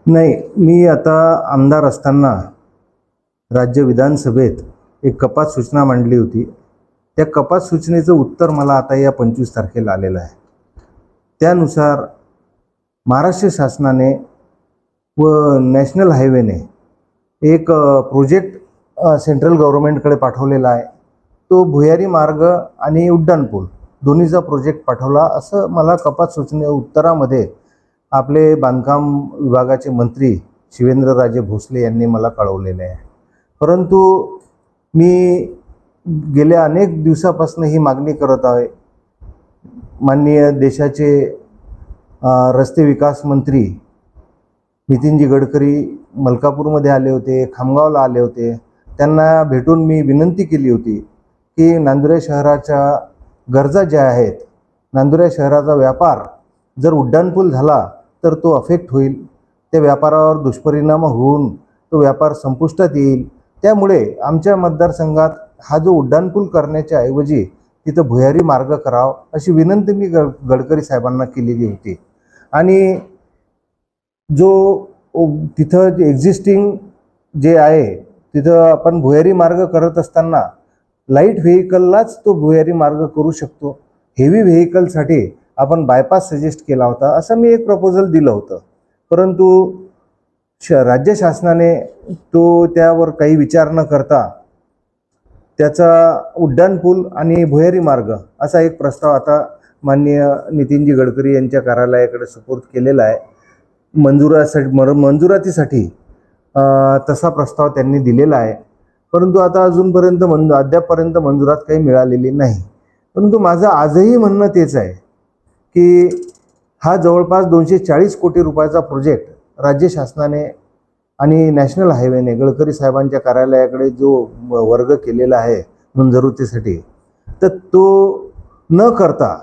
नाही, मी आता आमदार असताना राज्य विधानसभेत एक कपात सूचना मांडली होती. त्या कपात सूचनेचं उत्तर मला आता या 25 तारखेला आलेलं आहे. त्यानुसार महाराष्ट्र शासनाने व नॅशनल हायवेने एक प्रोजेक्ट सेंट्रल गव्हर्नमेंटकडे पाठवलेला आहे. तो भुयारी मार्ग आणि उड्डाणपूल दोन्हीचा प्रोजेक्ट पाठवला असं मला कपात सूचने उत्तरामध्ये आपले बांधकाम विभागाचे मंत्री शिवेंद्रराजे भोसले यांनी मला कळवलेले आहे. परंतु मी गेल्या अनेक दिवसापासून ही मागणी करत आहे. माननीय देशाचे रस्ते विकास मंत्री नितीनजी गडकरी मलकापूरमध्ये आले होते, खामगावला आले होते. त्यांना भेटून मी विनंती केली होती की नांदुरा शहराच्या गरजा ज्या आहेत, नांदुरा शहराचा व्यापार जर उड्डाणपूल झाला तर तो अफेक्ट होईल, त्या व्यापारावर दुष्परिणाम होऊन तो व्यापार संपुष्टात येईल. त्यामुळे आमच्या मतदारसंघात हा जो उड्डाणपूल करण्याच्या ऐवजी तिथं भुयारी मार्ग करावा अशी विनंती मी गडकरी साहेबांना केलेली होती. आणि जो तिथं एक्झिस्टिंग जे आहे तिथं आपण भुयारी मार्ग करत असताना लाईट व्हेकललाच तो भुयारी मार्ग करू शकतो. हेवी व्हेकलसाठी आपण बायपास सजेस्ट केला होता, असं मी एक प्रपोजल दिलं होतं. परंतु राज्य शासनाने तो त्यावर काही विचार न करता त्याचा उड्डाणपूल आणि भुयारी मार्ग असा एक प्रस्ताव आता माननीय नितीनजी गडकरी यांच्या कार्यालयाकडे सुपूर्द केलेला आहे. मंजुरातीसाठी तसा प्रस्ताव त्यांनी दिलेला आहे. परंतु आता अजूनपर्यंत अद्यापपर्यंत मंजुरात काही मिळालेली नाही. परंतु माझं आजही म्हणणं तेच आहे की हा जवळपास 240 कोटी रुपयाचा प्रोजेक्ट राज्य शासनाने आणि नॅशनल हायवेने गडकरी साहेबांच्या कार्यालयाकडे जो वर्ग केलेला आहे मंजुरीसाठी, तर तो न करता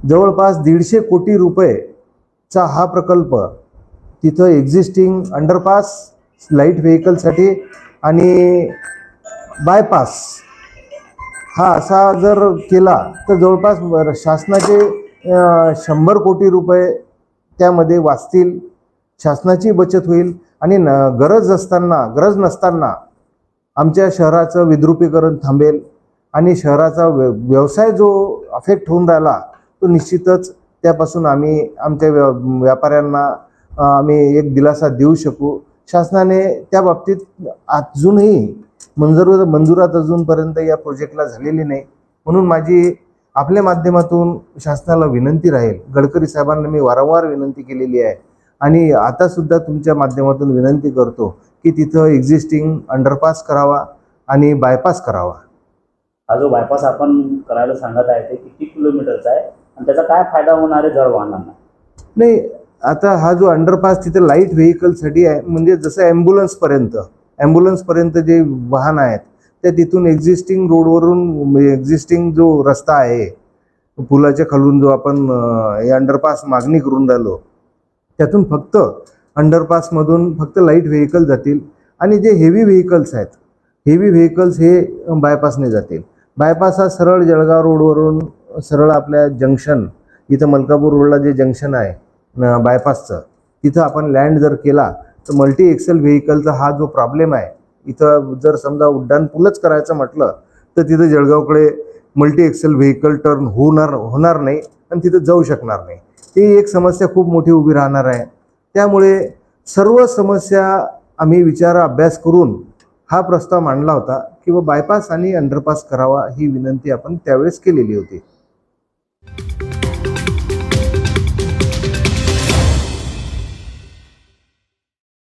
जवळपास 150 कोटी रुपयेचा हा प्रकल्प तिथं एक्झिस्टिंग अंडरपास लाईट व्हेकलसाठी आणि बायपास हा असा जर केला तर जवळपास शासनाचे 100 कोटी रुपये त्यामध्ये वाचतील, शासनाची बचत होईल. आणि गरज नसताना आमच्या शहराचं विद्रुपीकरण थांबेल आणि शहराचा व्यवसाय जो अफेक्ट होऊन राहिला तो निश्चितच त्यापासून आम्ही आमच्या व्यापाऱ्यांना आम्ही एक दिलासा देऊ शकू. शासनाने त्या बाबतीत अजूनही मंजुरात अजूनपर्यंत या प्रोजेक्टला झालेली नाही. म्हणून माझी आपल्या माध्यमातून शासनाला विनंती राहील, गडकरी साहेबांना मी वारंवार विनंती केलेली आहे आणि आता सुद्धा तुमच्या माध्यमातून विनंती करतो की तिथं एक्झिस्टिंग अंडरपास करावा आणि बायपास करावा. हा जो बायपास आपण करायला सांगत आहे ते किती किलोमीटरचा आहे आणि त्याचा काय फायदा होणार आहे जड वाहनांना? नाही, आता हा जो अंडरपास तिथे लाईट व्हेकलसाठी आहे, म्हणजे जसं ॲम्ब्युलन्सपर्यंत जे वाहन आहेत त्या तिथून एक्झिस्टिंग रोडवरून एक्झिस्टिंग जो रस्ता आहे पुलाच्या खालून जो आपण हे अंडरपास मागणी करून राहिलो त्यातून फक्त अंडरपासमधून फक्त लाईट व्हेकल जातील आणि जे हेवी व्हेकल्स हे बायपासने जातील. बायपास हा सरळ जळगाव रोडवरून सरळ आपल्या जंक्शन इथं मलकापूर रोडला जे जंक्शन आहे बायपासचं तिथं आपण लँड जर केला तर मल्टी एक्सेल व्हेकलचा हा जो प्रॉब्लेम आहे, इथं जर समजा उड्डाणपूलच करायचं म्हटलं तर तिथं जळगावकडे मल्टी एक्सेल व्हेकल टर्न होणार नाही आणि तिथं जाऊ शकणार नाही. ती एक समस्या खूप मोठी उभी राहणार आहे. त्यामुळे सर्व समस्या आम्ही अभ्यास करून हा प्रस्ताव मांडला होता की बायपास आणि अंडरपास करावा ही विनंती आपण त्यावेळेस केलेली होती.